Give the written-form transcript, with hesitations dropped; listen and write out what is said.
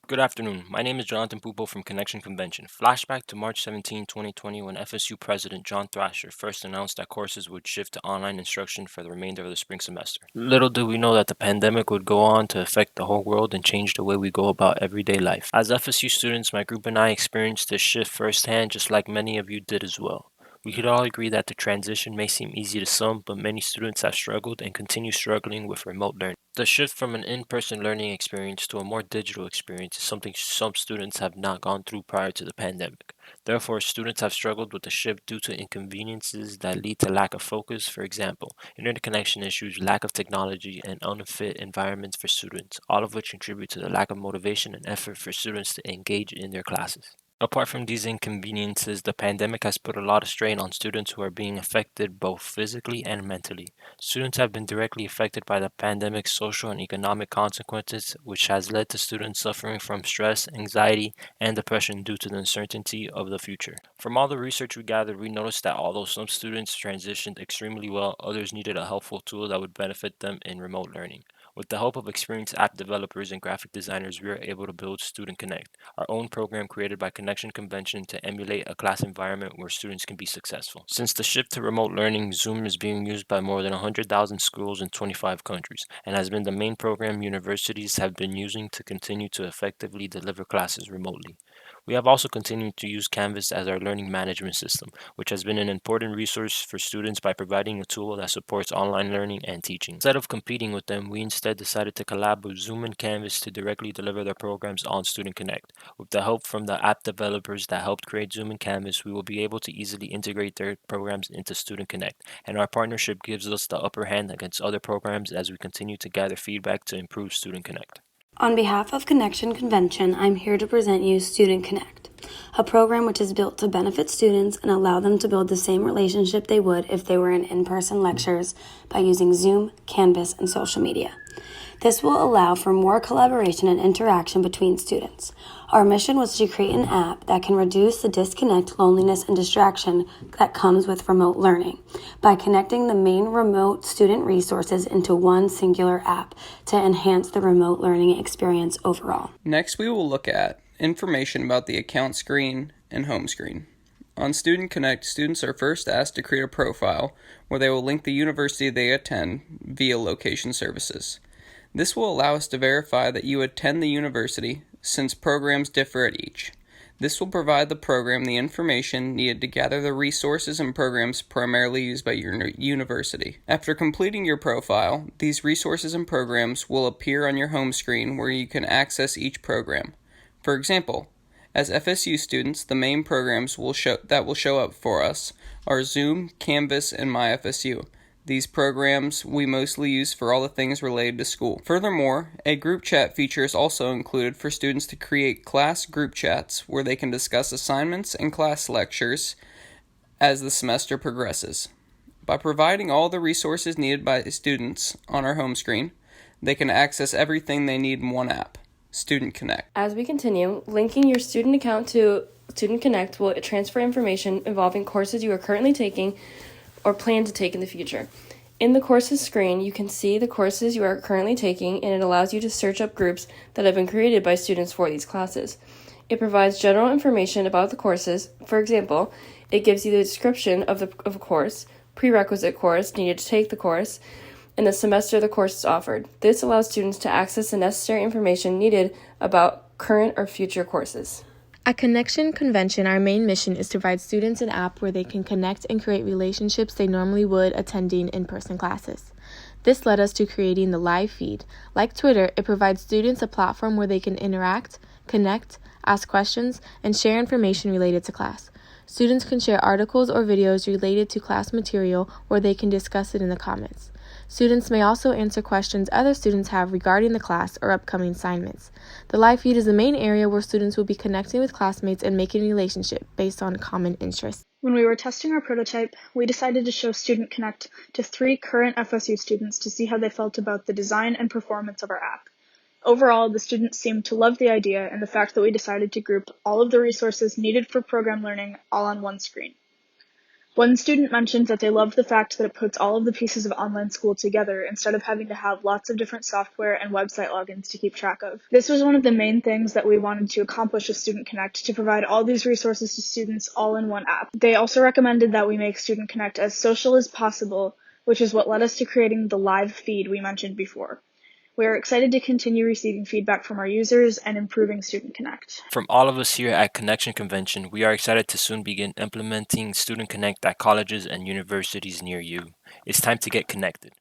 Good afternoon. My name is Jonathan Pupo from Connection Convention. Flashback to March 17, 2020, when FSU President John Thrasher first announced that courses would shift to online instruction for the remainder of the spring semester. Little did we know that the pandemic would go on to affect the whole world and change the way we go about everyday life. As FSU students, my group and I experienced this shift firsthand, just like many of you did as well. We could all agree that the transition may seem easy to some, but many students have struggled and continue struggling with remote learning. The shift from an in-person learning experience to a more digital experience is something some students have not gone through prior to the pandemic. Therefore, students have struggled with the shift due to inconveniences that lead to lack of focus, for example, internet connection issues, lack of technology, and unfit environments for students, all of which contribute to the lack of motivation and effort for students to engage in their classes. Apart from these inconveniences, the pandemic has put a lot of strain on students who are being affected both physically and mentally. Students have been directly affected by the pandemic's social and economic consequences, which has led to students suffering from stress, anxiety, and depression due to the uncertainty of the future. From all the research we gathered, we noticed that although some students transitioned extremely well, others needed a helpful tool that would benefit them in remote learning. With the help of experienced app developers and graphic designers, we were able to build Student Connect, our own program created by Connection Convention to emulate a class environment where students can be successful. Since the shift to remote learning, Zoom is being used by more than 100,000 schools in 25 countries and has been the main program universities have been using to continue to effectively deliver classes remotely. We have also continued to use Canvas as our learning management system, which has been an important resource for students by providing a tool that supports online learning and teaching. Instead of competing with them, we instead decided to collab with Zoom and Canvas to directly deliver their programs on Student Connect. With the help from the app developers that helped create Zoom and Canvas, we will be able to easily integrate their programs into Student Connect, and our partnership gives us the upper hand against other programs as we continue to gather feedback to improve Student Connect. On behalf of Connection Convention, I'm here to present you Student Connect, a program which is built to benefit students and allow them to build the same relationship they would if they were in-person lectures by using Zoom, Canvas, and social media. This will allow for more collaboration and interaction between students. Our mission was to create an app that can reduce the disconnect, loneliness, and distraction that comes with remote learning by connecting the main remote student resources into one singular app to enhance the remote learning experience overall. Next, we will look at information about the account screen and home screen. On Student Connect, students are first asked to create a profile where they will link the university they attend via location services. This will allow us to verify that you attend the university, since programs differ at each. This will provide the program the information needed to gather the resources and programs primarily used by your university. After completing your profile, these resources and programs will appear on your home screen where you can access each program. For example, as FSU students, the main programs will show up for us are Zoom, Canvas, and MyFSU. These programs we mostly use for all the things related to school. Furthermore, a group chat feature is also included for students to create class group chats where they can discuss assignments and class lectures as the semester progresses. By providing all the resources needed by students on our home screen, they can access everything they need in one app, Student Connect. As we continue, linking your student account to Student Connect will transfer information involving courses you are currently taking or plan to take in the future. In the courses screen, you can see the courses you are currently taking, and it allows you to search up groups that have been created by students for these classes. It provides general information about the courses. For example, it gives you the description of a course, prerequisite course needed to take the course, and the semester the course is offered. This allows students to access the necessary information needed about current or future courses. At Connection Convention, our main mission is to provide students an app where they can connect and create relationships they normally would attending in-person classes. This led us to creating the live feed. Like Twitter, it provides students a platform where they can interact, connect, ask questions, and share information related to class. Students can share articles or videos related to class material, or they can discuss it in the comments. Students may also answer questions other students have regarding the class or upcoming assignments. The live feed is the main area where students will be connecting with classmates and making a relationship based on common interests. When we were testing our prototype, we decided to show Student Connect to 3 current FSU students to see how they felt about the design and performance of our app. Overall, the students seemed to love the idea and the fact that we decided to group all of the resources needed for program learning all on one screen. One student mentioned that they loved the fact that it puts all of the pieces of online school together instead of having to have lots of different software and website logins to keep track of. This was one of the main things that we wanted to accomplish with Student Connect, to provide all these resources to students all in one app. They also recommended that we make Student Connect as social as possible, which is what led us to creating the live feed we mentioned before. We are excited to continue receiving feedback from our users and improving Student Connect. From all of us here at Connection Convention, we are excited to soon begin implementing Student Connect at colleges and universities near you. It's time to get connected.